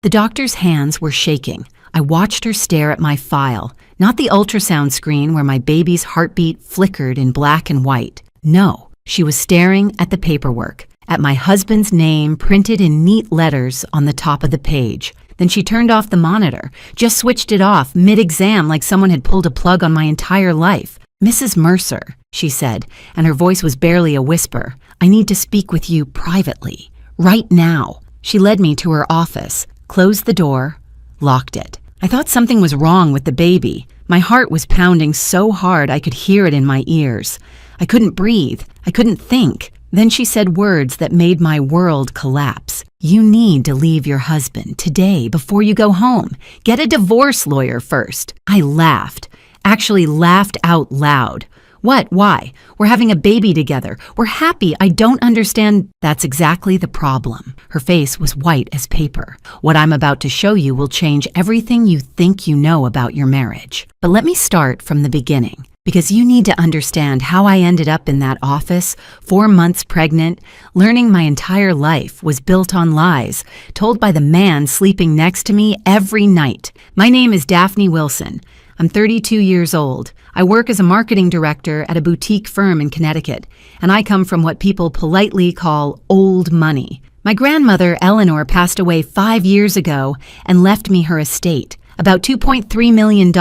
The doctor's hands were shaking. I watched her stare at my file, not the ultrasound screen where my baby's heartbeat flickered in black and white. No, she was staring at the paperwork, at my husband's name printed in neat letters on the top of the page. Then she turned off the monitor, just switched it off mid-exam like someone had pulled a plug on my entire life. "Mrs. Mercer," she said, and her voice was barely a whisper, "I need to speak with you privately, right now." She led me to her office, closed the door, locked it. I thought something was wrong with the baby. My heart was pounding so hard I could hear it in my ears. I couldn't breathe. I couldn't think. Then she said words that made my world collapse. "You need to leave your husband today before you go home. Get a divorce lawyer first." I laughed. Actually laughed out loud. "What? Why? We're having a baby together. We're happy. I don't understand." "That's exactly the problem." Her face was white as paper. "What I'm about to show you will change everything you think you know about your marriage. But let me start from the beginning, because you need to understand how I ended up in that office, 4 months pregnant, learning my entire life was built on lies, told by the man sleeping next to me every night. My name is Daphne Wilson. I'm 32 years old. I work as a marketing director at a boutique firm in Connecticut, and I come from what people politely call old money. My grandmother, Eleanor, passed away 5 years ago and left me her estate, about $2.3 million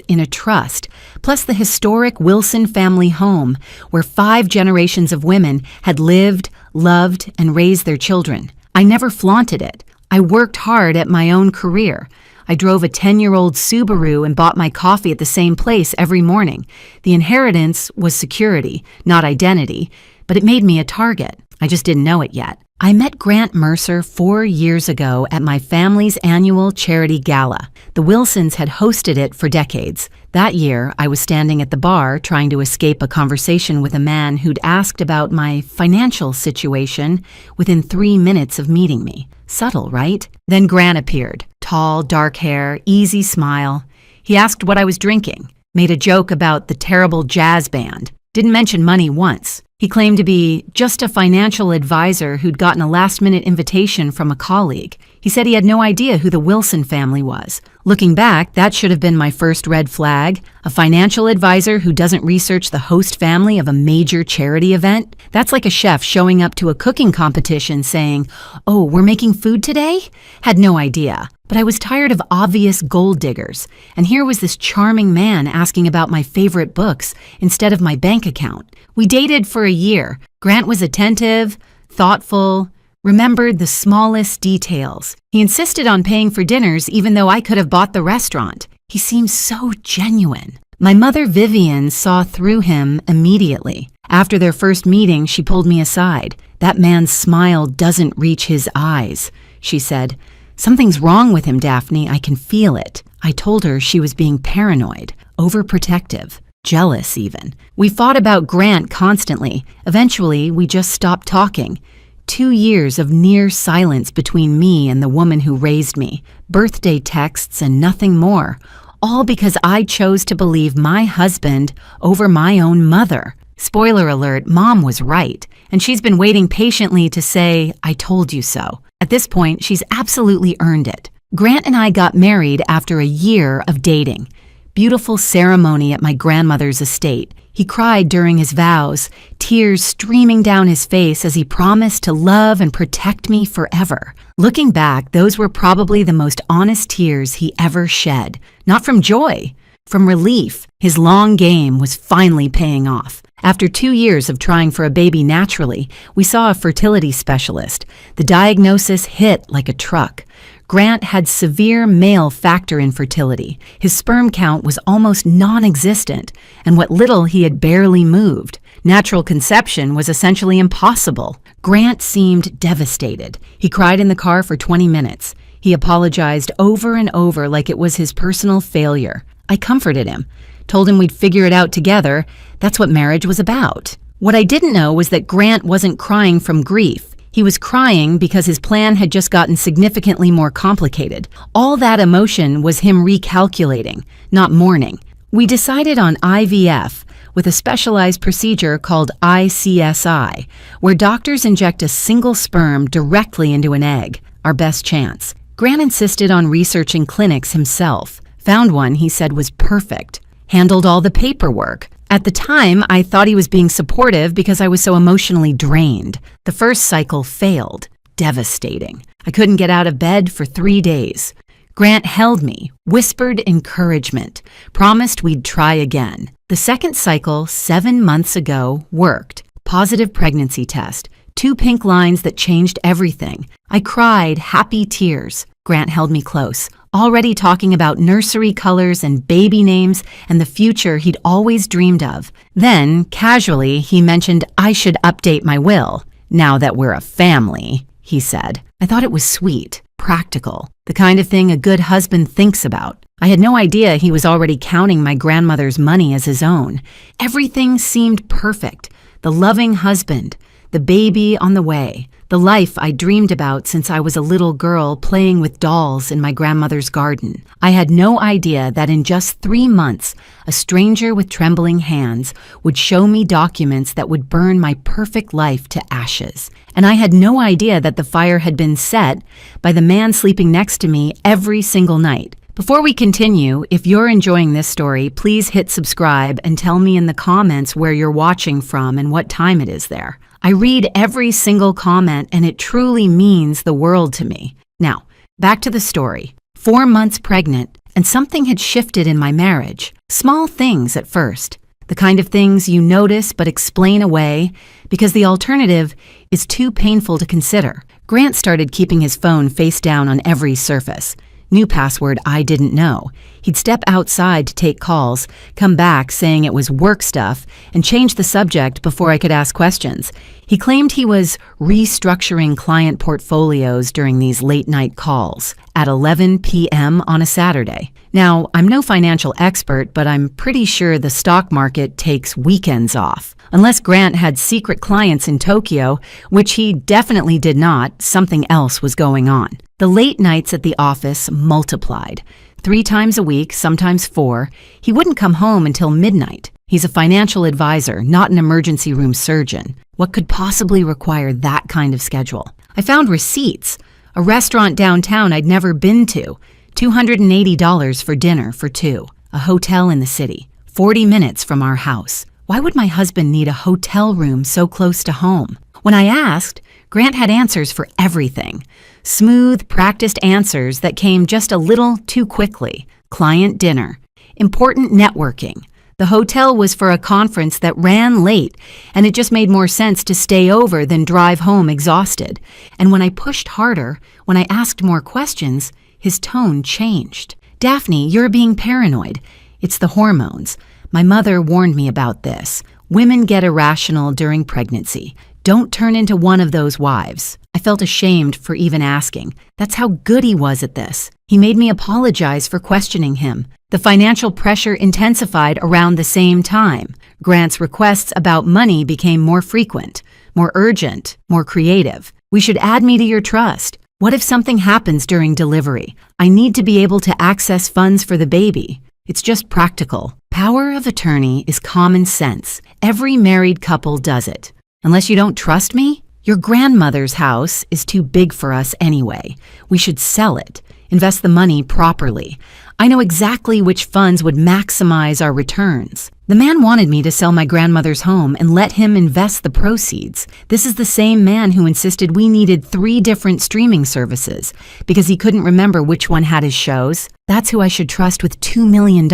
in a trust, plus the historic Wilson family home, where 5 generations of women had lived, loved, and raised their children. I never flaunted it. I worked hard at my own career. I drove a 10-year-old Subaru and bought my coffee at the same place every morning. The inheritance was security, not identity, but it made me a target. I just didn't know it yet. I met Grant Mercer 4 years ago at my family's annual charity gala. The Wilsons had hosted it for decades. That year, I was standing at the bar trying to escape a conversation with a man who'd asked about my financial situation within 3 minutes of meeting me. Subtle, right? Then Grant appeared. Tall, dark hair, easy smile. He asked what I was drinking, made a joke about the terrible jazz band, didn't mention money once. He claimed to be just a financial advisor who'd gotten a last-minute invitation from a colleague. He said he had no idea who the Wilson family was. Looking back, that should have been my first red flag. A financial advisor who doesn't research the host family of a major charity event? That's like a chef showing up to a cooking competition saying, "Oh, we're making food today?" Had no idea. But I was tired of obvious gold diggers, and here was this charming man asking about my favorite books instead of my bank account. We dated for a year. Grant was attentive, thoughtful, remembered the smallest details. He insisted on paying for dinners even though I could have bought the restaurant. He seemed so genuine. My mother, Vivian, saw through him immediately. After their first meeting, she pulled me aside. "That man's smile doesn't reach his eyes," she said. "Something's wrong with him, Daphne. I can feel it." I told her she was being paranoid, overprotective, jealous even. We fought about Grant constantly. Eventually, we just stopped talking. 2 years of near silence between me and the woman who raised me. Birthday texts and nothing more. All because I chose to believe my husband over my own mother. Spoiler alert, Mom was right, and she's been waiting patiently to say, "I told you so." At this point, she's absolutely earned it. Grant and I got married after a year of dating. Beautiful ceremony at my grandmother's estate. He cried during his vows, tears streaming down his face as he promised to love and protect me forever. Looking back, those were probably the most honest tears he ever shed. Not from joy, from relief. His long game was finally paying off. After 2 years of trying for a baby naturally, we saw a fertility specialist. The diagnosis hit like a truck. Grant had severe male factor infertility. His sperm count was almost non-existent, and what little he had barely moved. Natural conception was essentially impossible. Grant seemed devastated. He cried in the car for 20 minutes. He apologized over and over like it was his personal failure. I comforted him, told him we'd figure it out together. That's what marriage was about. What I didn't know was that Grant wasn't crying from grief. He was crying because his plan had just gotten significantly more complicated. All that emotion was him recalculating, not mourning. We decided on IVF with a specialized procedure called ICSI, where doctors inject a single sperm directly into an egg, our best chance. Grant insisted on researching clinics himself, found one he said was perfect, handled all the paperwork. At the time, I thought he was being supportive because I was so emotionally drained. The first cycle failed. Devastating. I couldn't get out of bed for 3 days. Grant held me, whispered encouragement, promised we'd try again. The second cycle, 7 months ago, worked. Positive pregnancy test. 2 pink lines that changed everything. I cried happy tears. Grant held me close, already talking about nursery colors and baby names and the future he'd always dreamed of. Then, casually, he mentioned I should update my will. Now that we're a family, he said. I thought it was sweet, practical, the kind of thing a good husband thinks about. I had no idea he was already counting my grandmother's money as his own. Everything seemed perfect. The loving husband, the baby on the way, the life I dreamed about since I was a little girl playing with dolls in my grandmother's garden. I had no idea that in just 3 months, a stranger with trembling hands would show me documents that would burn my perfect life to ashes. And I had no idea that the fire had been set by the man sleeping next to me every single night. Before we continue, if you're enjoying this story, please hit subscribe and tell me in the comments where you're watching from and what time it is there. I read every single comment and it truly means the world to me. Now, back to the story. 4 months pregnant and something had shifted in my marriage. Small things at first. The kind of things you notice but explain away because the alternative is too painful to consider. Grant started keeping his phone face down on every surface. New password I didn't know. He'd step outside to take calls, come back saying it was work stuff, and change the subject before I could ask questions. He claimed he was restructuring client portfolios during these late-night calls at 11 p.m. on a Saturday. Now, I'm no financial expert, but I'm pretty sure the stock market takes weekends off. Unless Grant had secret clients in Tokyo, which he definitely did not, something else was going on. The late nights at the office multiplied. 3 times a week, sometimes 4. He wouldn't come home until midnight. He's a financial advisor, not an emergency room surgeon. What could possibly require that kind of schedule? I found receipts. A restaurant downtown I'd never been to. $280 for dinner for 2. A hotel in the city. 40 minutes from our house. Why would my husband need a hotel room so close to home? When I asked, Grant had answers for everything. Smooth, practiced answers that came just a little too quickly. Client dinner. Important networking. The hotel was for a conference that ran late, and it just made more sense to stay over than drive home exhausted. And when I pushed harder, when I asked more questions, his tone changed. Daphne, you're being paranoid. It's the hormones. My mother warned me about this. Women get irrational during pregnancy. Don't turn into one of those wives. I felt ashamed for even asking. That's how good he was at this. He made me apologize for questioning him. The financial pressure intensified around the same time. Grant's requests about money became more frequent, more urgent, more creative. We should add me to your trust. What if something happens during delivery? I need to be able to access funds for the baby. It's just practical. Power of attorney is common sense. Every married couple does it. Unless you don't trust me? Your grandmother's house is too big for us anyway. We should sell it. Invest the money properly. I know exactly which funds would maximize our returns. The man wanted me to sell my grandmother's home and let him invest the proceeds. This is the same man who insisted we needed 3 different streaming services because he couldn't remember which one had his shows. That's who I should trust with $2 million.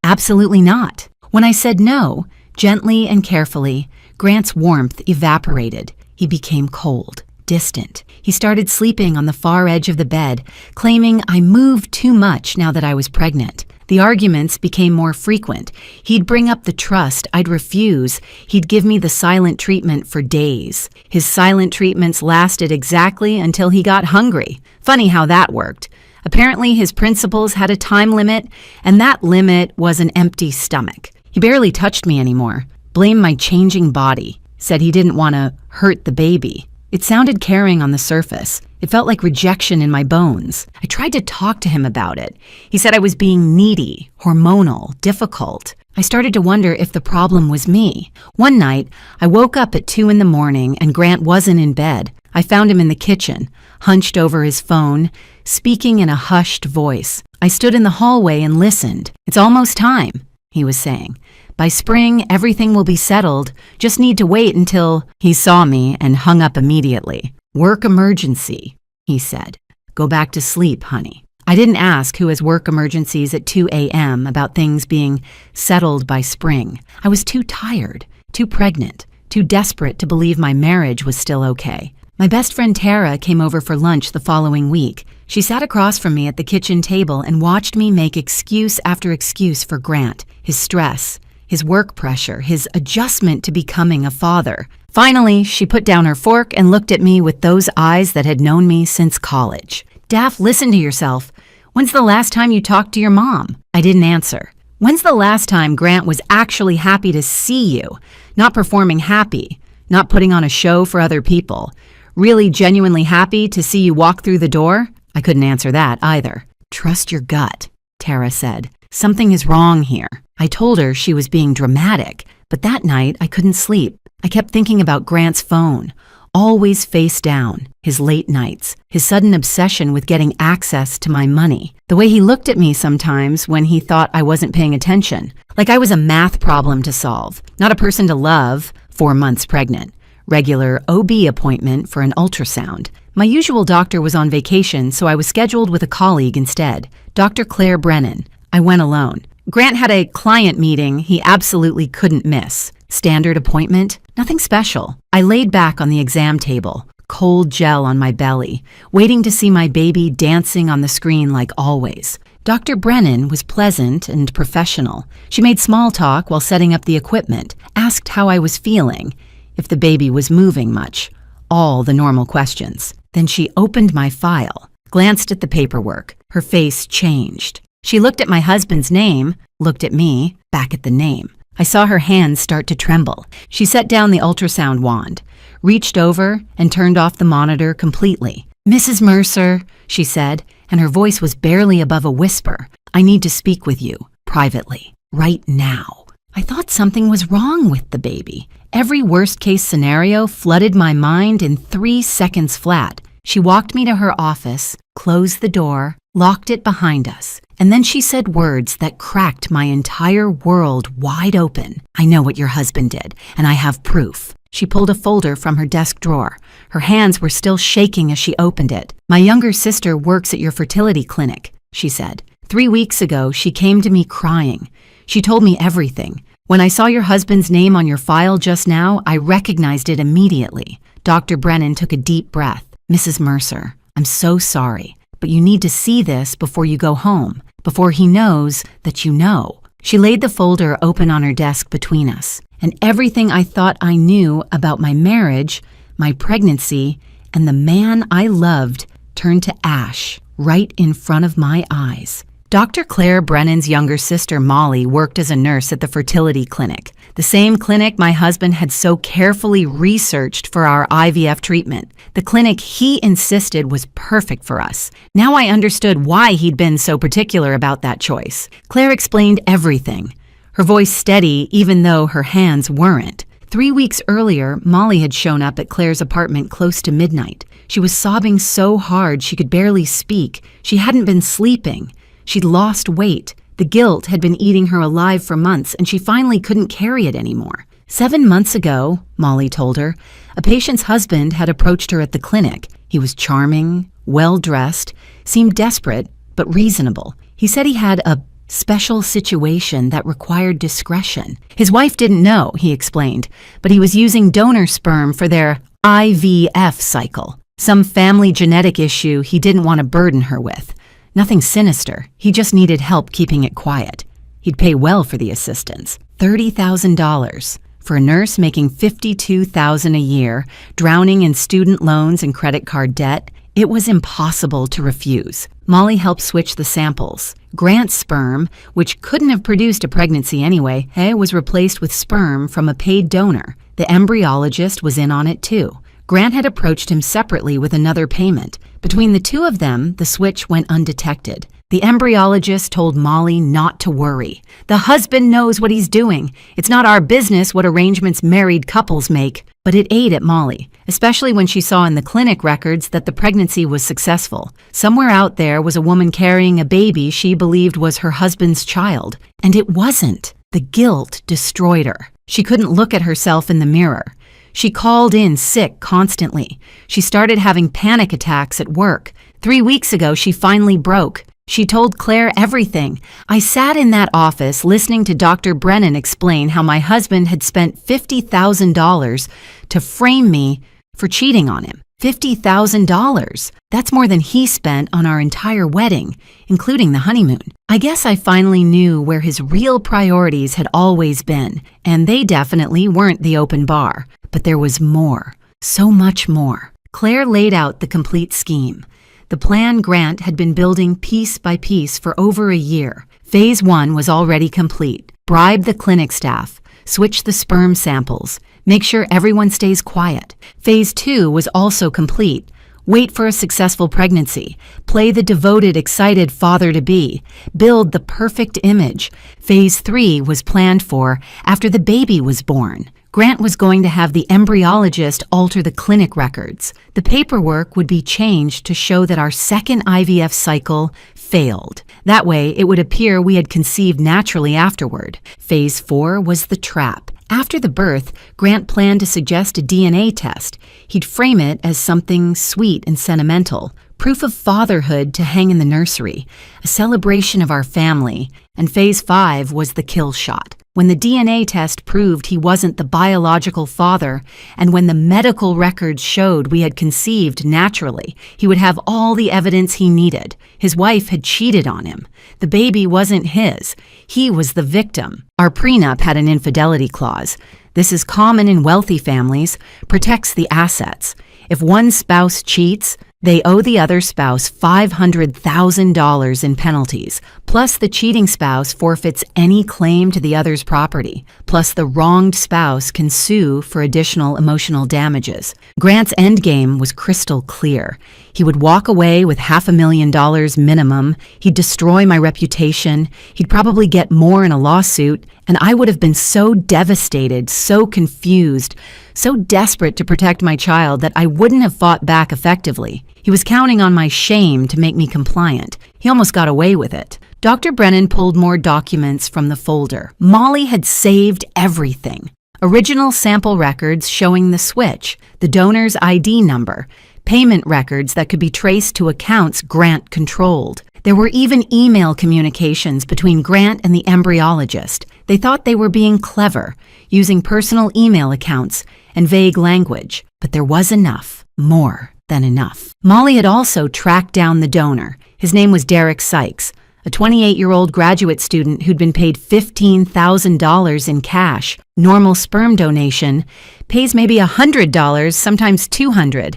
Absolutely not. When I said no, gently and carefully, Grant's warmth evaporated. He became cold, distant. He started sleeping on the far edge of the bed, claiming I moved too much now that I was pregnant. The arguments became more frequent. He'd bring up the trust I'd refuse. He'd give me the silent treatment for days. His silent treatments lasted exactly until he got hungry. Funny how that worked. Apparently his principles had a time limit, and that limit was an empty stomach. He barely touched me anymore. Blamed my changing body. Said he didn't want to hurt the baby. It sounded caring on the surface. It felt like rejection in my bones. I tried to talk to him about it. He said I was being needy, hormonal, difficult. I started to wonder if the problem was me. One night, I woke up at 2 a.m. and Grant wasn't in bed. I found him in the kitchen, hunched over his phone, speaking in a hushed voice. I stood in the hallway and listened. "It's almost time," he was saying. "By spring, everything will be settled. Just need to wait until—" He saw me and hung up immediately. "Work emergency," he said. "Go back to sleep, honey." I didn't ask who has work emergencies at 2 a.m. about things being settled by spring. I was too tired, too pregnant, too desperate to believe my marriage was still okay. My best friend Tara came over for lunch the following week. She sat across from me at the kitchen table and watched me make excuse after excuse for Grant, his stress, his work pressure, his adjustment to becoming a father. Finally, she put down her fork and looked at me with those eyes that had known me since college. "Daff, listen to yourself. When's the last time you talked to your mom?" I didn't answer. "When's the last time Grant was actually happy to see you? Not performing happy, not putting on a show for other people. Really genuinely happy to see you walk through the door?" I couldn't answer that either. "Trust your gut," Tara said. "Something is wrong here." I told her she was being dramatic, but that night I couldn't sleep. I kept thinking about Grant's phone, always face down, his late nights, his sudden obsession with getting access to my money, the way he looked at me sometimes when he thought I wasn't paying attention, like I was a math problem to solve, not a person to love, 4 months pregnant. Regular OB appointment for an ultrasound. My usual doctor was on vacation, so I was scheduled with a colleague instead, Dr. Claire Brennan. I went alone. Grant had a client meeting he absolutely couldn't miss. Standard appointment, nothing special. I laid back on the exam table, cold gel on my belly, waiting to see my baby dancing on the screen like always. Dr. Brennan was pleasant and professional. She made small talk while setting up the equipment, asked how I was feeling, if the baby was moving much, all the normal questions. Then she opened my file, glanced at the paperwork. Her face changed. She looked at my husband's name, looked at me, back at the name. I saw her hands start to tremble. She set down the ultrasound wand, reached over and turned off the monitor completely. "Mrs. Mercer," she said, and her voice was barely above a whisper. "I need to speak with you, privately, right now." I thought something was wrong with the baby. Every worst-case scenario flooded my mind in 3 seconds flat. She walked me to her office, closed the door, locked it behind us, and then she said words that cracked my entire world wide open. "I know what your husband did, and I have proof." She pulled a folder from her desk drawer. Her hands were still shaking as she opened it. "My younger sister works at your fertility clinic," she said. 3 weeks ago, she came to me crying. She told me everything. "When I saw your husband's name on your file just now, I recognized it immediately." Dr. Brennan took a deep breath. "Mrs. Mercer, I'm so sorry, but you need to see this before you go home, before he knows that you know." She laid the folder open on her desk between us, and everything I thought I knew about my marriage, my pregnancy, and the man I loved turned to ash right in front of my eyes. Dr. Claire Brennan's younger sister, Molly, worked as a nurse at the fertility clinic, the same clinic my husband had so carefully researched for our IVF treatment. The clinic he insisted was perfect for us. Now I understood why he'd been so particular about that choice. Claire explained everything, her voice steady even though her hands weren't. 3 weeks earlier, Molly had shown up at Claire's apartment close to midnight. She was sobbing so hard she could barely speak. She hadn't been sleeping. She'd lost weight. The guilt had been eating her alive for months, and she finally couldn't carry it anymore. 7 months ago, Molly told her, a patient's husband had approached her at the clinic. He was charming, well-dressed, seemed desperate, but reasonable. He said he had a special situation that required discretion. His wife didn't know, he explained, but he was using donor sperm for their IVF cycle, some family genetic issue he didn't want to burden her with. Nothing sinister, he just needed help keeping it quiet. He'd pay well for the assistance, $30,000. For a nurse making $52,000 a year, drowning in student loans and credit card debt, it was impossible to refuse. Molly helped switch the samples. Grant's sperm, which couldn't have produced a pregnancy anyway, was replaced with sperm from a paid donor. The embryologist was in on it too. Grant had approached him separately with another payment. Between the two of them, the switch went undetected. The embryologist told Molly not to worry. The husband knows what he's doing. It's not our business what arrangements married couples make. But it ate at Molly, especially when she saw in the clinic records that the pregnancy was successful. Somewhere out there was a woman carrying a baby she believed was her husband's child, and it wasn't. The guilt destroyed her. She couldn't look at herself in the mirror. She called in sick constantly. She started having panic attacks at work. 3 weeks ago, she finally broke. She told Claire everything. I sat in that office listening to Dr. Brennan explain how my husband had spent $50,000 to frame me for cheating on him. $50,000. That's more than he spent on our entire wedding, including the honeymoon. I guess I finally knew where his real priorities had always been, and they definitely weren't the open bar. But there was more, so much more. Claire laid out the complete scheme. The plan Grant had been building piece by piece for over a year. Phase 1 was already complete. Bribe the clinic staff. Switch the sperm samples. Make sure everyone stays quiet. Phase 2 was also complete. Wait for a successful pregnancy. Play the devoted, excited father-to-be. Build the perfect image. Phase 3 was planned for after the baby was born. Grant was going to have the embryologist alter the clinic records. The paperwork would be changed to show that our second IVF cycle failed. That way, it would appear we had conceived naturally afterward. Phase 4 was the trap. After the birth, Grant planned to suggest a DNA test. He'd frame it as something sweet and sentimental, proof of fatherhood to hang in the nursery, a celebration of our family. And Phase 5 was the kill shot. When the DNA test proved he wasn't the biological father, and when the medical records showed we had conceived naturally, he would have all the evidence he needed. His wife had cheated on him. The baby wasn't his. He was the victim. Our prenup had an infidelity clause. This is common in wealthy families, protects the assets. If one spouse cheats, they owe the other spouse $500,000 in penalties, plus the cheating spouse forfeits any claim to the other's property, plus the wronged spouse can sue for additional emotional damages. Grant's endgame was crystal clear. He would walk away with $500,000 minimum, he'd destroy my reputation, he'd probably get more in a lawsuit, and I would have been so devastated, so confused, so desperate to protect my child that I wouldn't have fought back effectively. He was counting on my shame to make me compliant. He almost got away with it. Dr. Brennan pulled more documents from the folder. Molly had saved everything. Original sample records showing the switch, the donor's ID number, payment records that could be traced to accounts Grant controlled. There were even email communications between Grant and the embryologist. They thought they were being clever, using personal email accounts and vague language. But there was enough, more than enough. Molly had also tracked down the donor. His name was Derek Sykes, a 28-year-old graduate student who'd been paid $15,000 in cash. Normal sperm donation pays maybe $100, sometimes $200.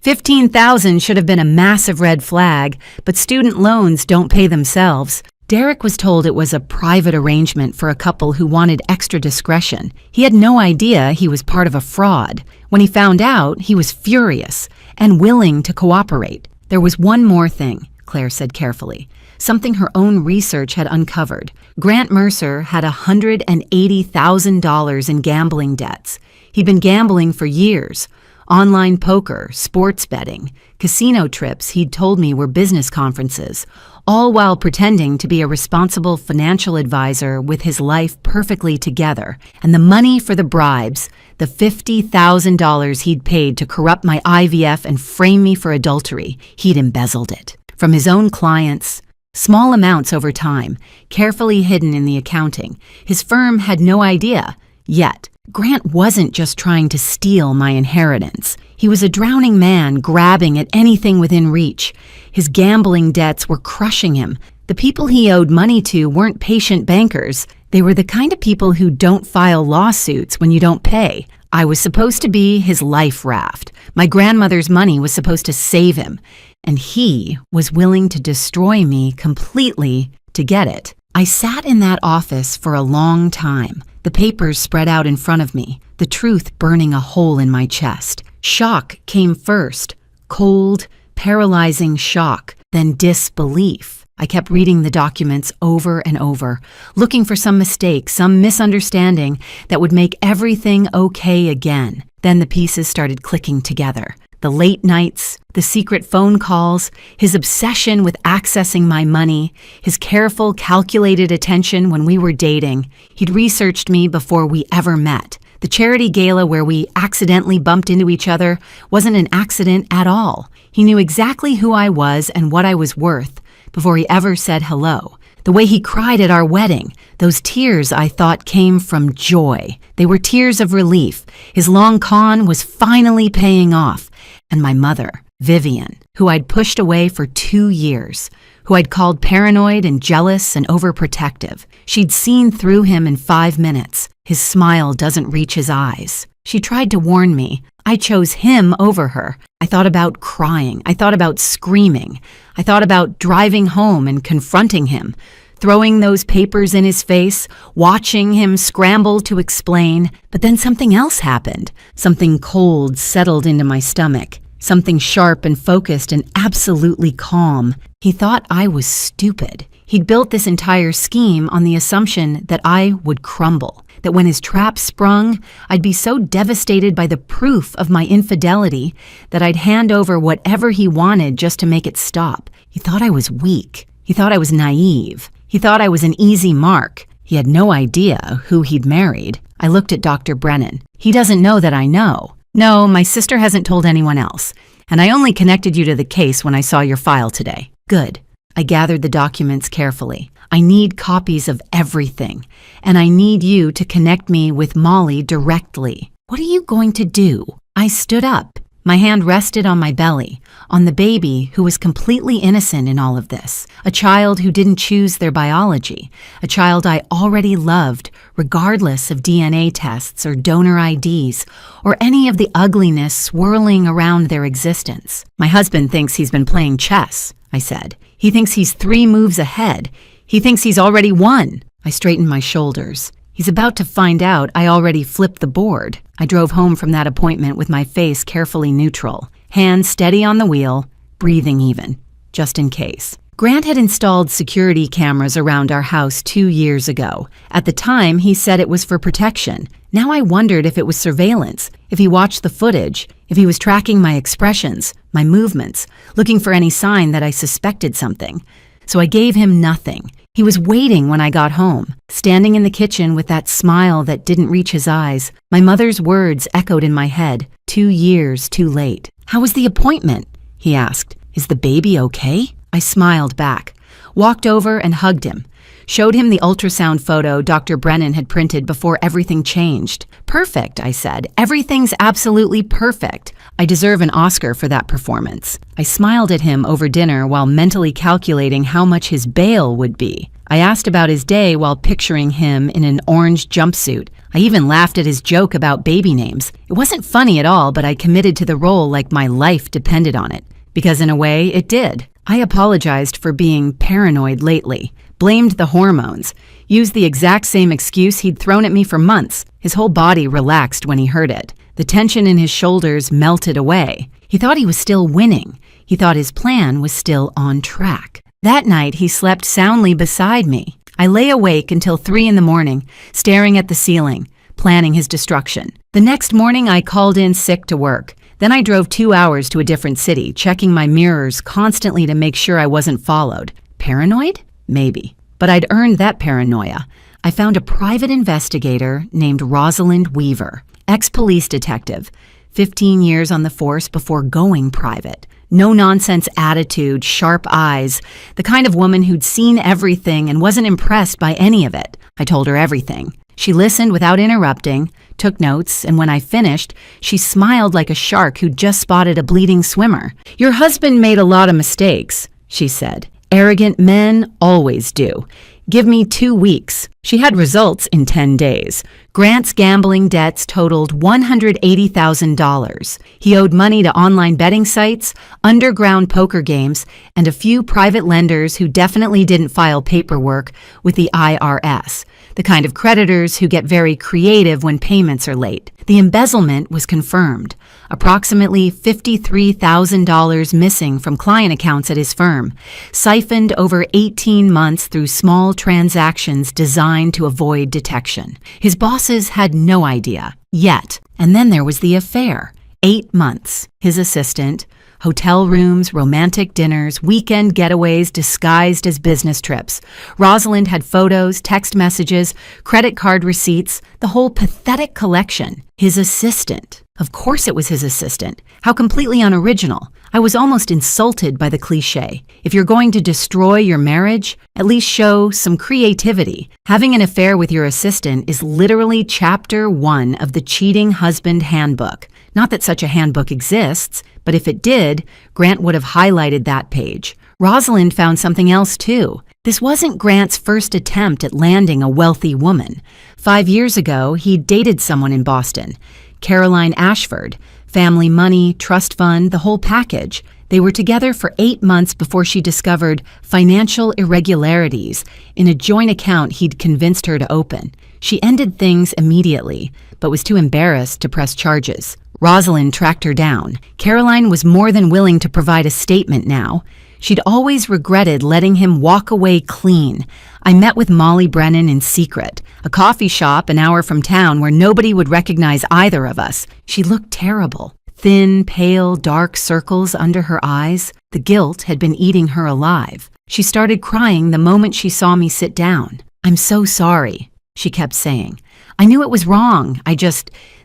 $15,000 should have been a massive red flag, but student loans don't pay themselves. Derek was told it was a private arrangement for a couple who wanted extra discretion. He had no idea he was part of a fraud. When he found out, he was furious and willing to cooperate. There was one more thing, Claire said carefully, something her own research had uncovered. Grant Mercer had $180,000 in gambling debts. He'd been gambling for years. Online poker, sports betting, casino trips he'd told me were business conferences, all while pretending to be a responsible financial advisor with his life perfectly together. And the money for the bribes, the $50,000 he'd paid to corrupt my IVF and frame me for adultery, he'd embezzled it. From his own clients, small amounts over time, carefully hidden in the accounting. His firm had no idea, yet. Grant wasn't just trying to steal my inheritance. He was a drowning man grabbing at anything within reach. His gambling debts were crushing him. The people he owed money to weren't patient bankers. They were the kind of people who don't file lawsuits when you don't pay. I was supposed to be his life raft. My grandmother's money was supposed to save him. And he was willing to destroy me completely to get it. I sat in that office for a long time. The papers spread out in front of me, the truth burning a hole in my chest. Shock came first, cold, paralyzing shock, then disbelief. I kept reading the documents over and over, looking for some mistake, some misunderstanding that would make everything okay again. Then the pieces started clicking together. The late nights, the secret phone calls, his obsession with accessing my money, his careful, calculated attention when we were dating. He'd researched me before we ever met. The charity gala where we accidentally bumped into each other wasn't an accident at all. He knew exactly who I was and what I was worth before he ever said hello. The way he cried at our wedding, those tears I thought came from joy. They were tears of relief. His long con was finally paying off. And my mother, Vivian, who I'd pushed away for 2 years, who I'd called paranoid and jealous and overprotective. She'd seen through him in 5 minutes. His smile doesn't reach his eyes. She tried to warn me. I chose him over her. I thought about crying. I thought about screaming. I thought about driving home and confronting him, throwing those papers in his face, watching him scramble to explain. But then something else happened. Something cold settled into my stomach. Something sharp and focused and absolutely calm. He thought I was stupid. He'd built this entire scheme on the assumption that I would crumble, that when his trap sprung, I'd be so devastated by the proof of my infidelity that I'd hand over whatever he wanted just to make it stop. He thought I was weak. He thought I was naive. He thought I was an easy mark. He had no idea who he'd married. I looked at Dr. Brennan. He doesn't know that I know. No, my sister hasn't told anyone else. And I only connected you to the case when I saw your file today. Good. I gathered the documents carefully. I need copies of everything. And I need you to connect me with Molly directly. What are you going to do? I stood up. My hand rested on my belly, on the baby who was completely innocent in all of this, a child who didn't choose their biology, a child I already loved, regardless of DNA tests or donor IDs, or any of the ugliness swirling around their existence. My husband thinks he's been playing chess, I said. He thinks he's 3 moves ahead. He thinks he's already won. I straightened my shoulders. He's about to find out I already flipped the board. I drove home from that appointment with my face carefully neutral, hands steady on the wheel, breathing even, just in case. Grant had installed security cameras around our house 2 years ago. At the time, he said it was for protection. Now I wondered if it was surveillance, if he watched the footage, if he was tracking my expressions, my movements, looking for any sign that I suspected something. So I gave him nothing. He was waiting when I got home, standing in the kitchen with that smile that didn't reach his eyes. My mother's words echoed in my head, 2 years too late. "How was the appointment?" he asked. "Is the baby okay?" I smiled back, walked over and hugged him, showed him the ultrasound photo Dr. Brennan had printed before everything changed. "Perfect," I said. "Everything's absolutely perfect. I deserve an Oscar for that performance." I smiled at him over dinner while mentally calculating how much his bail would be. I asked about his day while picturing him in an orange jumpsuit. I even laughed at his joke about baby names. It wasn't funny at all, but I committed to the role like my life depended on it. Because in a way, it did. I apologized for being paranoid lately, blamed the hormones, used the exact same excuse he'd thrown at me for months. His whole body relaxed when he heard it. The tension in his shoulders melted away. He thought he was still winning. He thought his plan was still on track. That night, he slept soundly beside me. I lay awake until 3 in the morning, staring at the ceiling, planning his destruction. The next morning, I called in sick to work. Then I drove 2 hours to a different city, checking my mirrors constantly to make sure I wasn't followed. Paranoid? Maybe. But I'd earned that paranoia. I found a private investigator named Rosalind Weaver, ex-police detective, 15 years on the force before going private. No-nonsense attitude, sharp eyes, the kind of woman who'd seen everything and wasn't impressed by any of it. I told her everything. She listened without interrupting, took notes, and when I finished, she smiled like a shark who'd just spotted a bleeding swimmer. "Your husband made a lot of mistakes," she said. "Arrogant men always do. Give me 2 weeks." She had results in 10 days. Grant's gambling debts totaled $180,000. He owed money to online betting sites, underground poker games, and a few private lenders who definitely didn't file paperwork with the IRS, the kind of creditors who get very creative when payments are late. The embezzlement was confirmed. Approximately $53,000 missing from client accounts at his firm, siphoned over 18 months through small transactions designed to avoid detection. His bosses had no idea, yet. And then there was the affair. 8 months. His assistant, hotel rooms, romantic dinners, weekend getaways disguised as business trips. Rosalind had photos, text messages, credit card receipts, the whole pathetic collection. His assistant. Of course it was his assistant. How completely unoriginal. I was almost insulted by the cliché. If you're going to destroy your marriage, at least show some creativity. Having an affair with your assistant is literally chapter 1 of the Cheating Husband Handbook. Not that such a handbook exists, but if it did, Grant would have highlighted that page. Rosalind found something else too. This wasn't Grant's first attempt at landing a wealthy woman. 5 years ago, he'd dated someone in Boston, Caroline Ashford. Family money, trust fund, the whole package. They were together for 8 months before she discovered financial irregularities in a joint account he'd convinced her to open. She ended things immediately, but was too embarrassed to press charges. Rosalind tracked her down. Caroline was more than willing to provide a statement now. She'd always regretted letting him walk away clean. I met with Molly Brennan in secret, a coffee shop an hour from town where nobody would recognize either of us. She looked terrible. Thin, pale, dark circles under her eyes. The guilt had been eating her alive. She started crying the moment she saw me sit down. "I'm so sorry," she kept saying. "I knew it was wrong.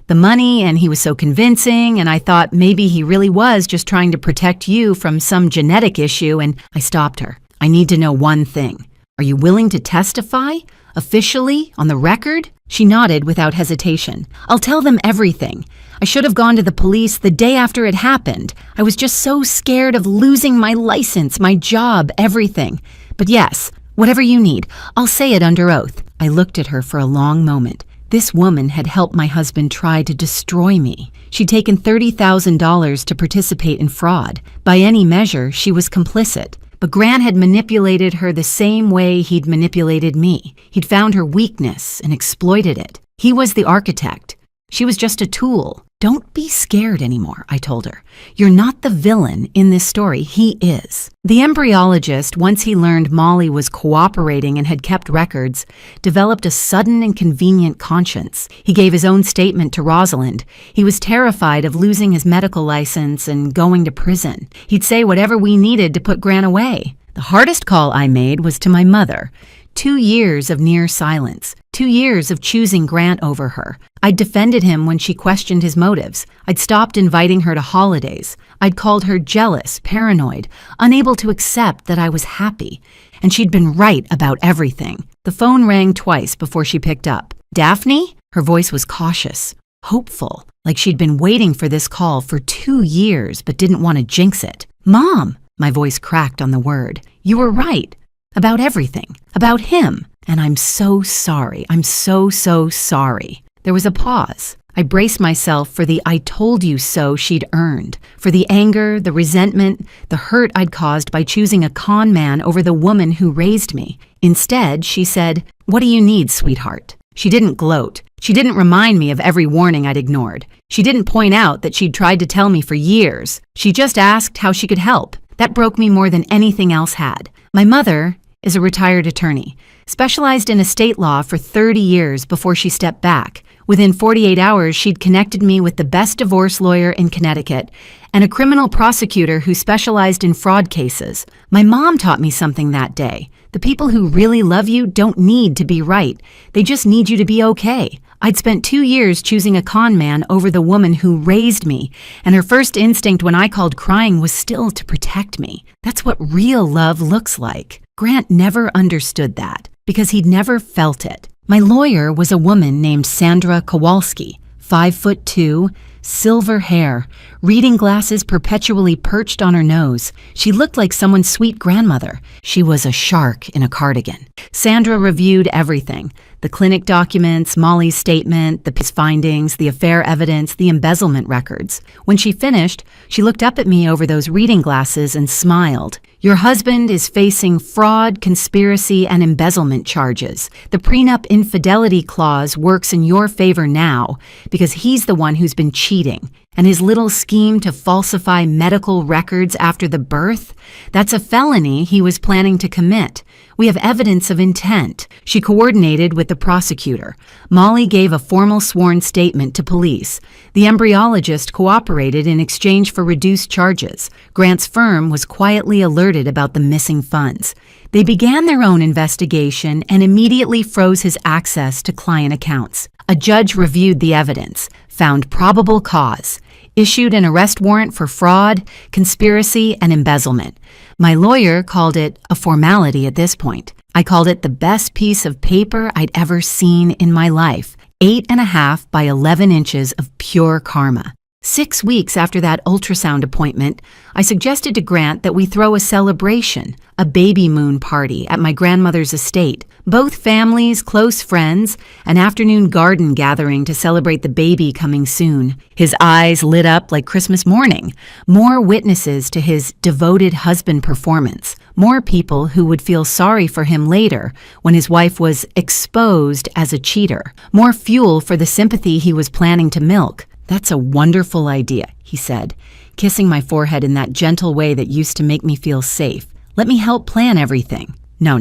The money, and he was so convincing, and I thought maybe he really was just trying to protect you from some genetic issue," and I stopped her. "I need to know one thing. Are you willing to testify? Officially? On the record?" She nodded without hesitation. "I'll tell them everything. I should have gone to the police the day after it happened. I was just so scared of losing my license, my job, everything. But yes, whatever you need, I'll say it under oath." I looked at her for a long moment. This woman had helped my husband try to destroy me. She'd taken $30,000 to participate in fraud. By any measure, she was complicit. But Grant had manipulated her the same way he'd manipulated me. He'd found her weakness and exploited it. He was the architect. She was just a tool. "Don't be scared anymore," I told her. "You're not the villain in this story. He is." The embryologist, once he learned Molly was cooperating and had kept records, developed a sudden and convenient conscience. He gave his own statement to Rosalind. He was terrified of losing his medical license and going to prison. He'd say whatever we needed to put Grant away. The hardest call I made was to my mother. 2 years of near silence. 2 years of choosing Grant over her. I'd defended him when she questioned his motives. I'd stopped inviting her to holidays. I'd called her jealous, paranoid, unable to accept that I was happy. And she'd been right about everything. The phone rang twice before she picked up. "Daphne?" Her voice was cautious, hopeful, like she'd been waiting for this call for 2 years but didn't want to jinx it. "Mom!" My voice cracked on the word. "You were right. About everything. About him. And I'm so sorry. I'm so sorry." There was a pause. I braced myself for the "I told you so" she'd earned, for the anger, the resentment, the hurt I'd caused by choosing a con man over the woman who raised me. Instead, she said, "What do you need, sweetheart?" She didn't gloat. She didn't remind me of every warning I'd ignored. She didn't point out that she'd tried to tell me for years. She just asked how she could help. That broke me more than anything else had. My mother is a retired attorney, specialized in estate law for 30 years before she stepped back. Within 48 hours, she'd connected me with the best divorce lawyer in Connecticut and a criminal prosecutor who specialized in fraud cases. My mom taught me something that day. The people who really love you don't need to be right. They just need you to be okay. I'd spent 2 years choosing a con man over the woman who raised me, and her first instinct when I called crying was still to protect me. That's what real love looks like. Grant never understood that, because he'd never felt it. My lawyer was a woman named Sandra Kowalski, 5'2", silver hair, reading glasses perpetually perched on her nose. She looked like someone's sweet grandmother. She was a shark in a cardigan. Sandra reviewed everything: the clinic documents, Molly's statement, the findings, the affair evidence, the embezzlement records. When she finished, she looked up at me over those reading glasses and smiled. "Your husband is facing fraud, conspiracy, and embezzlement charges. The prenup infidelity clause works in your favor now because he's the one who's been cheating. And his little scheme to falsify medical records after the birth, that's a felony he was planning to commit. We have evidence of intent. She coordinated with the prosecutor. Molly gave a formal sworn statement to police. The embryologist cooperated in exchange for reduced charges. Grant's firm was quietly alerted about the missing funds. They began their own investigation and immediately froze his access to client accounts. A judge reviewed the evidence, found probable cause, issued an arrest warrant for fraud, conspiracy, and embezzlement. My lawyer called it a formality at this point. I called it the best piece of paper I'd ever seen in my life. 8.5 by 11 inches of pure karma. 6 weeks after that ultrasound appointment, I suggested to Grant that we throw a celebration, a baby moon party at my grandmother's estate. Both families, close friends, an afternoon garden gathering to celebrate the baby coming soon. His eyes lit up like Christmas morning. More witnesses to his devoted husband performance. More people who would feel sorry for him later when his wife was exposed as a cheater. More fuel for the sympathy he was planning to milk. "That's a wonderful idea," he said, kissing my forehead in that gentle way that used to make me feel safe. "Let me help plan everything." No,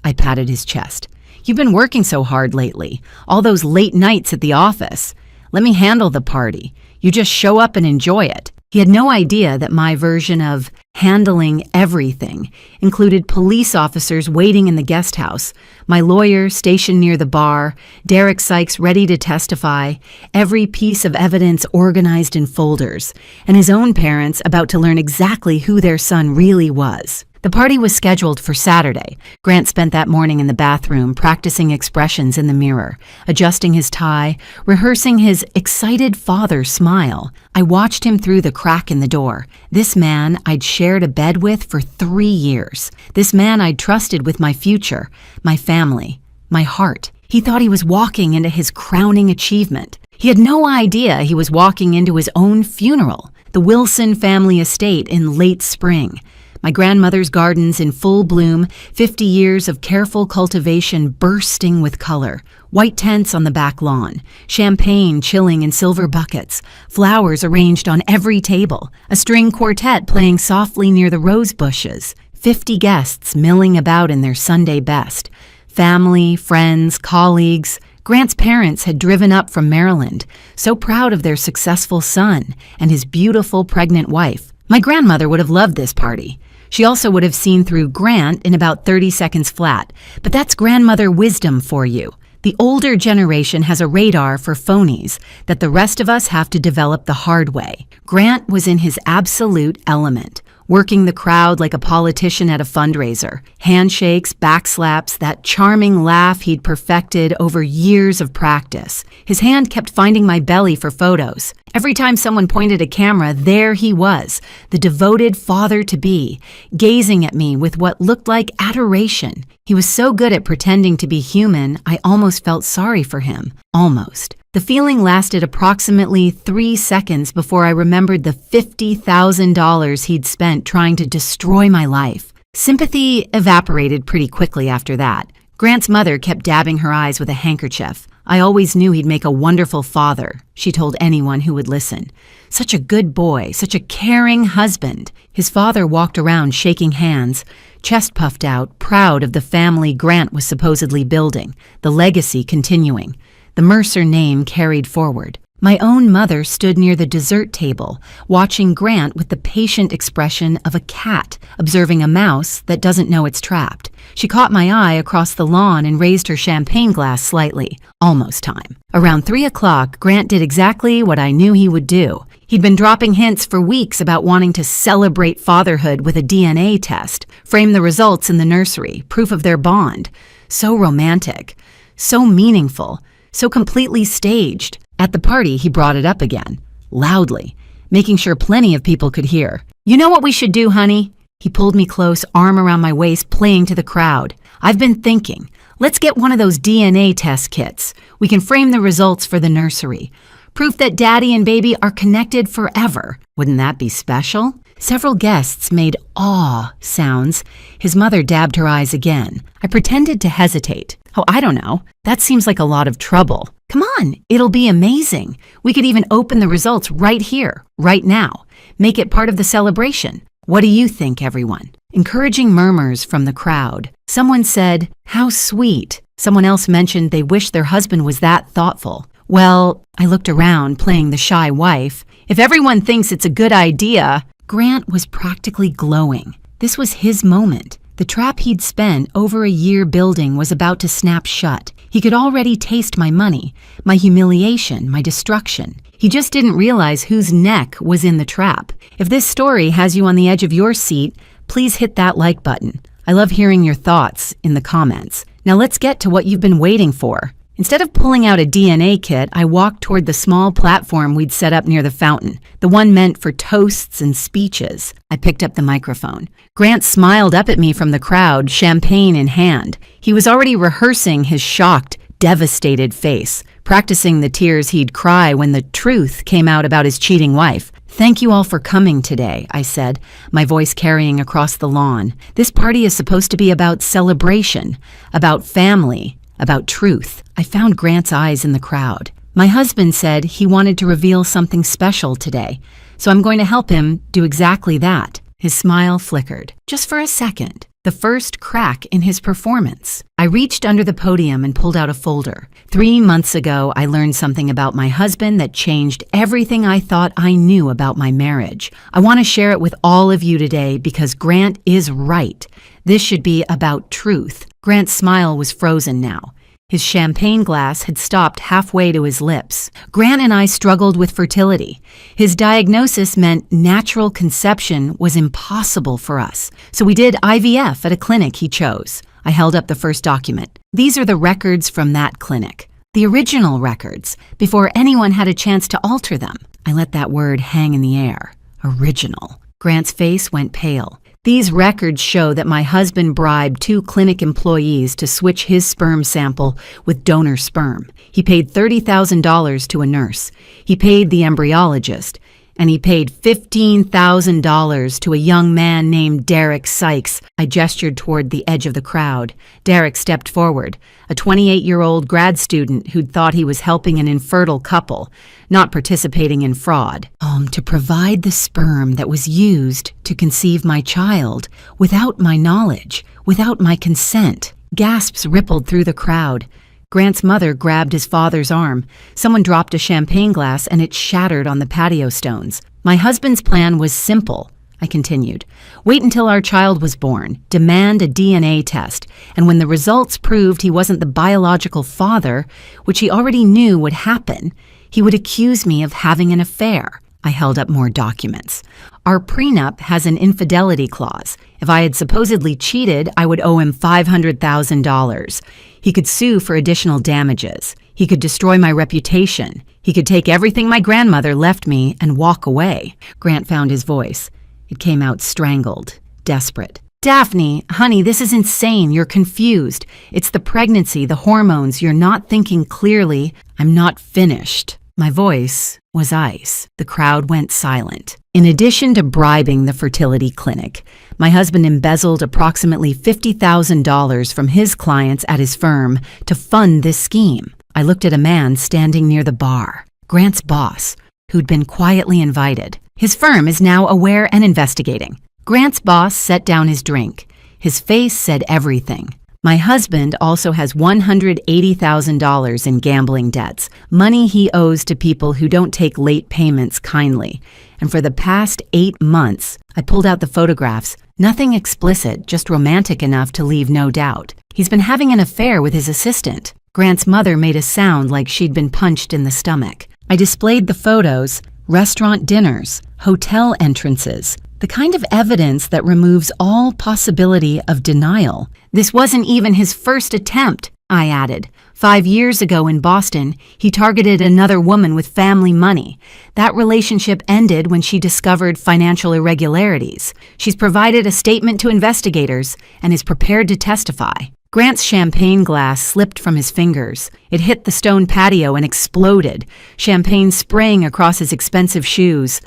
I patted his chest. "You've been working so hard lately, all those late nights at the office. Let me handle the party. You just show up and enjoy it." He had no idea that my version of handling everything included police officers waiting in the guest house, my lawyer stationed near the bar, Derek Sykes ready to testify, every piece of evidence organized in folders, and his own parents about to learn exactly who their son really was. The party was scheduled for Saturday. Grant spent that morning in the bathroom, practicing expressions in the mirror, adjusting his tie, rehearsing his excited father smile. I watched him through the crack in the door. This man I'd shared a bed with for 3 years. This man I'd trusted with my future, my family, my heart. He thought he was walking into his crowning achievement. He had no idea he was walking into his own funeral, the Wilson family estate in late spring. My grandmother's gardens in full bloom, 50 years of careful cultivation bursting with color, white tents on the back lawn, champagne chilling in silver buckets, flowers arranged on every table, a string quartet playing softly near the rose bushes, 50 guests milling about in their Sunday best, family, friends, colleagues. Grant's parents had driven up from Maryland, so proud of their successful son and his beautiful pregnant wife. My grandmother would have loved this party. She also would have seen through Grant in about 30 seconds flat. But that's grandmother wisdom for you. The older generation has a radar for phonies that the rest of us have to develop the hard way. Grant was in his absolute element, working the crowd like a politician at a fundraiser. Handshakes, backslaps, that charming laugh he'd perfected over years of practice. His hand kept finding my belly for photos. Every time someone pointed a camera, there he was, the devoted father-to-be, gazing at me with what looked like adoration. He was so good at pretending to be human, I almost felt sorry for him. Almost. The feeling lasted approximately 3 seconds before I remembered the $50,000 he'd spent trying to destroy my life. Sympathy evaporated pretty quickly after that. Grant's mother kept dabbing her eyes with a handkerchief. I always knew he'd make a wonderful father, she told anyone who would listen. Such a good boy, such a caring husband. His father walked around shaking hands, chest puffed out, proud of the family Grant was supposedly building, the legacy continuing. The Mercer name carried forward. My own mother stood near the dessert table, watching Grant with the patient expression of a cat observing a mouse that doesn't know it's trapped. She caught my eye across the lawn and raised her champagne glass slightly. Almost time. Around 3 o'clock, Grant did exactly what I knew he would do. He'd been dropping hints for weeks about wanting to celebrate fatherhood with a DNA test, frame the results in the nursery, proof of their bond. So romantic, so meaningful, so completely staged. At the party, he brought it up again, loudly, making sure plenty of people could hear. "You know what we should do, honey?" He pulled me close, arm around my waist, playing to the crowd. "I've been thinking. Let's get one of those DNA test kits. We can frame the results for the nursery. Proof that daddy and baby are connected forever. Wouldn't that be special?" Several guests made awe sounds. His mother dabbed her eyes again. I pretended to hesitate. "Oh, I don't know. That seems like a lot of trouble." "Come on, it'll be amazing. We could even open the results right here, right now. Make it part of the celebration." What do you think, everyone? Encouraging murmurs from the crowd. Someone said, "How sweet." Someone else mentioned they wished their husband was that thoughtful. Well, I looked around, playing the shy wife. If everyone thinks it's a good idea, Grant was practically glowing. This was his moment. The trap he'd spent over a year building was about to snap shut. He could already taste my money, my humiliation, my destruction. He just didn't realize whose neck was in the trap. If this story has you on the edge of your seat, please hit that like button. I love hearing your thoughts in the comments. Now let's get to what you've been waiting for. Instead of pulling out a DNA kit, I walked toward the small platform we'd set up near the fountain, the one meant for toasts and speeches. I picked up the microphone. Grant smiled up at me from the crowd, champagne in hand. He was already rehearsing his shocked, devastated face, practicing the tears he'd cry when the truth came out about his cheating wife. "Thank you all for coming today," I said, my voice carrying across the lawn. "This party is supposed to be about celebration, about family, about truth." I found Grant's eyes in the crowd. "My husband said he wanted to reveal something special today, so I'm going to help him do exactly that." His smile flickered, just for a second, the first crack in his performance. I reached under the podium and pulled out a folder. 3 months ago, I learned something about my husband that changed everything I thought I knew about my marriage. I want to share it with all of you today because Grant is right. This should be about truth. Grant's smile was frozen now. His champagne glass had stopped halfway to his lips. Grant and I struggled with fertility. His diagnosis meant natural conception was impossible for us. So we did IVF at a clinic he chose. I held up the first document. These are the records from that clinic. The original records, before anyone had a chance to alter them. I let that word hang in the air. Original. Grant's face went pale. These records show that my husband bribed 2 clinic employees to switch his sperm sample with donor sperm. He paid $30,000 to a nurse. He paid the embryologist. And he paid $15,000 to a young man named Derek Sykes. I gestured toward the edge of the crowd. Derek stepped forward, a 28-year-old grad student who'd thought he was helping an infertile couple, not participating in fraud. To provide the sperm that was used to conceive my child, without my knowledge, without my consent. Gasps rippled through the crowd. Grant's mother grabbed his father's arm. Someone dropped a champagne glass and it shattered on the patio stones. "My husband's plan was simple," I continued. "Wait until our child was born, demand a DNA test, and when the results proved he wasn't the biological father, which he already knew would happen, he would accuse me of having an affair." I held up more documents. "Our prenup has an infidelity clause. If I had supposedly cheated, I would owe him $500,000. He could sue for additional damages. He could destroy my reputation. He could take everything my grandmother left me and walk away." Grant found his voice. It came out strangled, desperate. "Daphne, honey, this is insane. You're confused. It's the pregnancy, the hormones. You're not thinking clearly." "I'm not finished." My voice was ice. The crowd went silent. In addition to bribing the fertility clinic, my husband embezzled approximately $50,000 from his clients at his firm to fund this scheme. I looked at a man standing near the bar, Grant's boss, who'd been quietly invited. His firm is now aware and investigating. Grant's boss set down his drink. His face said everything. My husband also has $180,000 in gambling debts, money he owes to people who don't take late payments kindly. And for the past 8 months, I pulled out the photographs, nothing explicit, just romantic enough to leave no doubt. He's been having an affair with his assistant. Grant's mother made a sound like she'd been punched in the stomach. I displayed the photos, restaurant dinners, hotel entrances, the kind of evidence that removes all possibility of denial. "This wasn't even his first attempt," I added. 5 years ago in Boston, he targeted another woman with family money. That relationship ended when she discovered financial irregularities. She's provided a statement to investigators and is prepared to testify. Grant's champagne glass slipped from his fingers. It hit the stone patio and exploded, champagne spraying across his expensive shoes.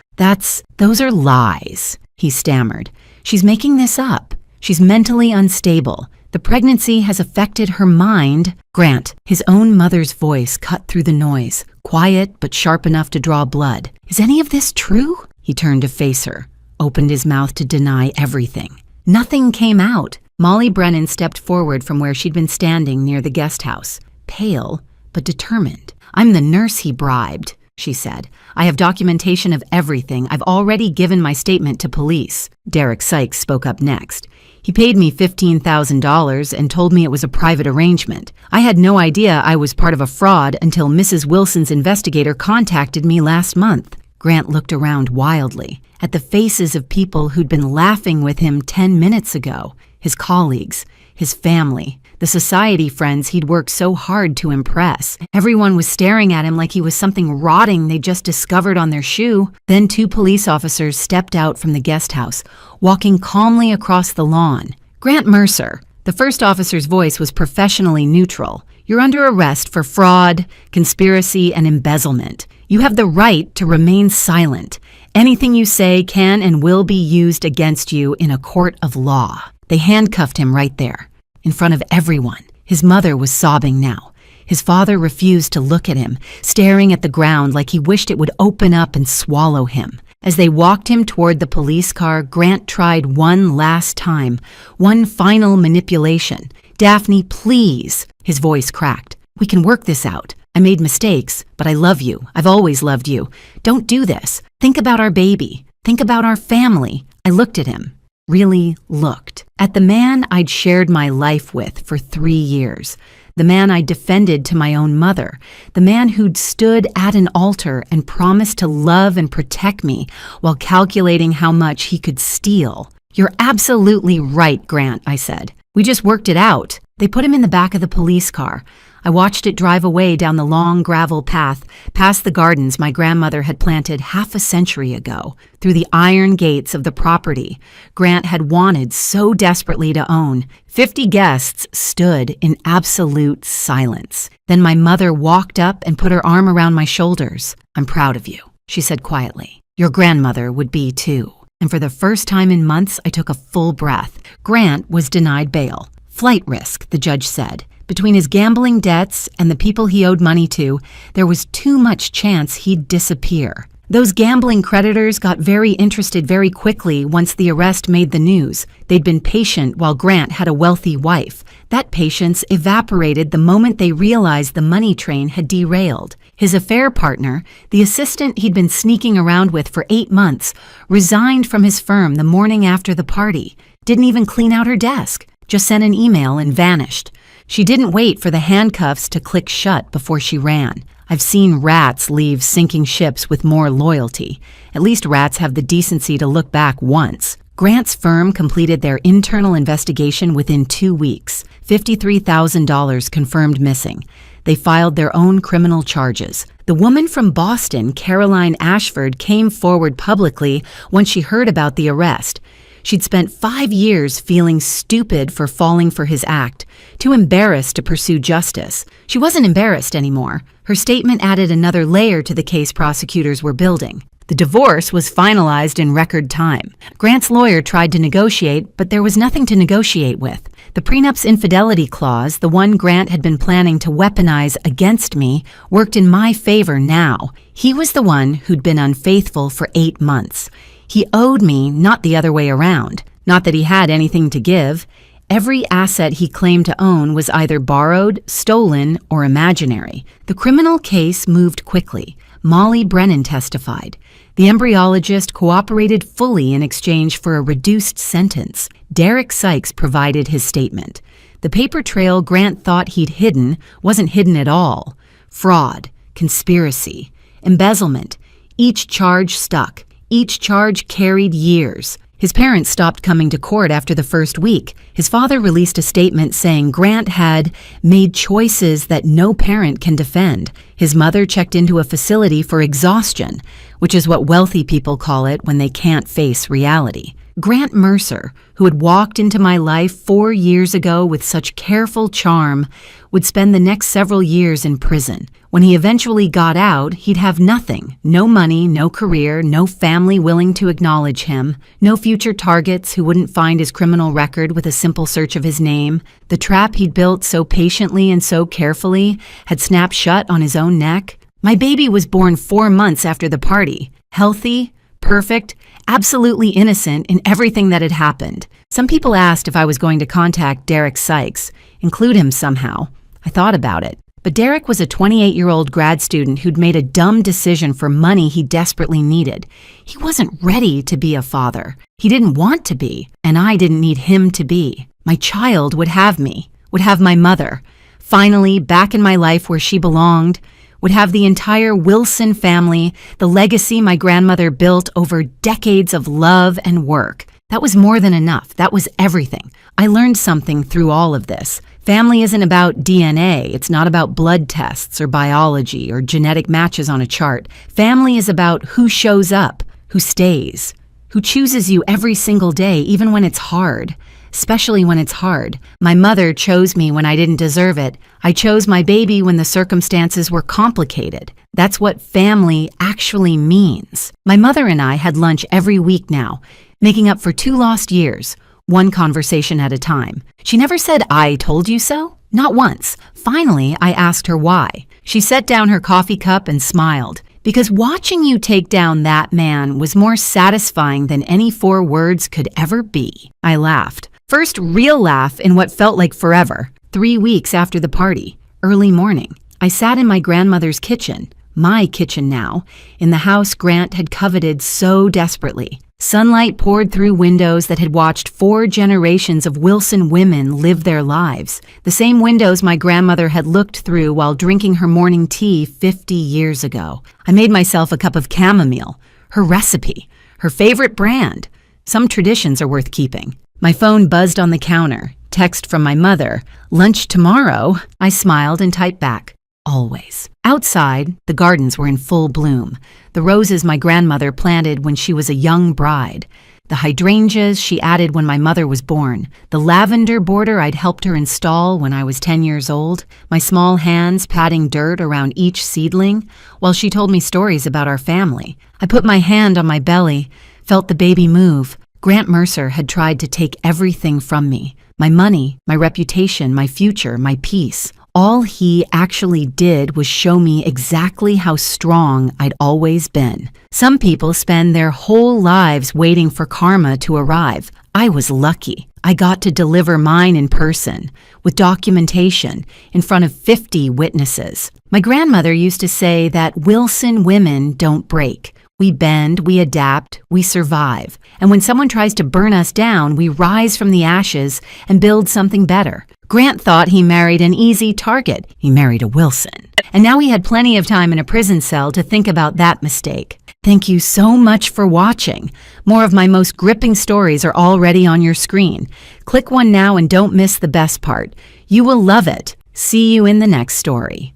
Those are lies," he stammered. "She's making this up. She's mentally unstable. The pregnancy has affected her mind." Grant, his own mother's voice cut through the noise, quiet but sharp enough to draw blood. "Is any of this true?" He turned to face her. opened his mouth to deny everything. Nothing came out. Molly Brennan stepped forward from where she'd been standing near the guest house, pale but determined. "I'm the nurse he bribed," she said. "I have documentation of everything. I've already given my statement to police." Derek Sykes spoke up next. "He paid me $15,000 and told me it was a private arrangement. I had no idea I was part of a fraud until Mrs. Wilson's investigator contacted me last month." Grant looked around wildly at the faces of people who'd been laughing with him 10 minutes ago. His colleagues, his family, the society friends he'd worked so hard to impress. Everyone was staring at him like he was something rotting they just discovered on their shoe. Then 2 police officers stepped out from the guest house, walking calmly across the lawn. "Grant Mercer." The first officer's voice was professionally neutral. "You're under arrest for fraud, conspiracy, and embezzlement. You have the right to remain silent. Anything you say can and will be used against you in a court of law." They handcuffed him right there, in front of everyone. His mother was sobbing now. His father refused to look at him, staring at the ground like he wished it would open up and swallow him. As they walked him toward the police car, Grant tried one last time, one final manipulation. "Daphne, please." His voice cracked. "We can work this out. I made mistakes, but I love you. I've always loved you. Don't do this. Think about our baby. Think about our family." I looked at him. Really looked. At the man I'd shared my life with for 3 years. The man I defended to my own mother. The man who'd stood at an altar and promised to love and protect me while calculating how much he could steal. "You're absolutely right, Grant," I said. "We just worked it out." They put him in the back of the police car. I watched it drive away down the long gravel path, past the gardens my grandmother had planted half a century ago, through the iron gates of the property Grant had wanted so desperately to own. 50 guests stood in absolute silence. Then my mother walked up and put her arm around my shoulders. "I'm proud of you," she said quietly. "Your grandmother would be too." And for the first time in months, I took a full breath. Grant was denied bail. "Flight risk," the judge said. Between his gambling debts and the people he owed money to, there was too much chance he'd disappear. Those gambling creditors got very interested very quickly once the arrest made the news. They'd been patient while Grant had a wealthy wife. That patience evaporated the moment they realized the money train had derailed. His affair partner, the assistant he'd been sneaking around with for 8 months, resigned from his firm the morning after the party. Didn't even clean out her desk. Just sent an email and vanished. She didn't wait for the handcuffs to click shut before she ran. I've seen rats leave sinking ships with more loyalty. At least rats have the decency to look back once. Grant's firm completed their internal investigation within 2 weeks. $53,000 confirmed missing. They filed their own criminal charges. The woman from Boston, Caroline Ashford, came forward publicly once she heard about the arrest. She'd spent 5 years feeling stupid for falling for his act, too embarrassed to pursue justice. She wasn't embarrassed anymore. Her statement added another layer to the case prosecutors were building. The divorce was finalized in record time. Grant's lawyer tried to negotiate, but there was nothing to negotiate with. The prenup's infidelity clause, the one Grant had been planning to weaponize against me, worked in my favor now. He was the one who'd been unfaithful for 8 months. He owed me, not the other way around. Not that he had anything to give. Every asset he claimed to own was either borrowed, stolen, or imaginary. The criminal case moved quickly. Molly Brennan testified. The embryologist cooperated fully in exchange for a reduced sentence. Derek Sykes provided his statement. The paper trail Grant thought he'd hidden wasn't hidden at all. Fraud, conspiracy, embezzlement. Each charge stuck. Each charge carried years. His parents stopped coming to court after the first week. His father released a statement saying Grant had made choices that no parent can defend. His mother checked into a facility for exhaustion, which is what wealthy people call it when they can't face reality. Grant Mercer, who had walked into my life 4 years ago with such careful charm, would spend the next several years in prison. When he eventually got out, he'd have nothing. No money, no career, no family willing to acknowledge him, no future targets who wouldn't find his criminal record with a simple search of his name. The trap he'd built so patiently and so carefully had snapped shut on his own neck. My baby was born 4 months after the party, healthy, perfect, absolutely innocent in everything that had happened. Some people asked if I was going to contact Derek Sykes, include him somehow. I thought about it. But Derek was a 28-year-old grad student who'd made a dumb decision for money he desperately needed. He wasn't ready to be a father. He didn't want to be, and I didn't need him to be. My child would have me, would have my mother, finally back in my life where she belonged, would have the entire Wilson family, the legacy my grandmother built over decades of love and work. That was more than enough. That was everything. I learned something through all of this. Family isn't about DNA. It's not about blood tests or biology or genetic matches on a chart. Family is about who shows up, who stays, who chooses you every single day, even when it's hard, especially when it's hard. My mother chose me when I didn't deserve it. I chose my baby when the circumstances were complicated. That's what family actually means. My mother and I had lunch every week now, making up for 2 lost years. One conversation at a time. She never said, "I told you so." Not once. Finally, I asked her why. She set down her coffee cup and smiled. Because watching you take down that man was more satisfying than any 4 words could ever be. I laughed. First real laugh in what felt like forever. 3 weeks after the party. Early morning. I sat in my grandmother's kitchen. My kitchen now. In the house Grant had coveted so desperately. Sunlight poured through windows that had watched 4 generations of Wilson women live their lives. The same windows my grandmother had looked through while drinking her morning tea 50 years ago. I made myself a cup of chamomile, her recipe, her favorite brand. Some traditions are worth keeping. My phone buzzed on the counter. Text from my mother. "Lunch tomorrow." I smiled and typed back. Always. Outside, the gardens were in full bloom. The roses my grandmother planted when she was a young bride. The hydrangeas she added when my mother was born. The lavender border I'd helped her install when I was 10 years old. My small hands patting dirt around each seedling while she told me stories about our family. I put my hand on my belly, felt the baby move. Grant Mercer had tried to take everything from me. My money, my reputation, my future, my peace. All he actually did was show me exactly how strong I'd always been. Some people spend their whole lives waiting for karma to arrive. I was lucky. I got to deliver mine in person, with documentation, in front of 50 witnesses. My grandmother used to say that Wilson women don't break. We bend, we adapt, we survive. And when someone tries to burn us down, we rise from the ashes and build something better. Grant thought he married an easy target. He married a Wilson. And now he had plenty of time in a prison cell to think about that mistake. Thank you so much for watching. More of my most gripping stories are already on your screen. Click one now and don't miss the best part. You will love it. See you in the next story.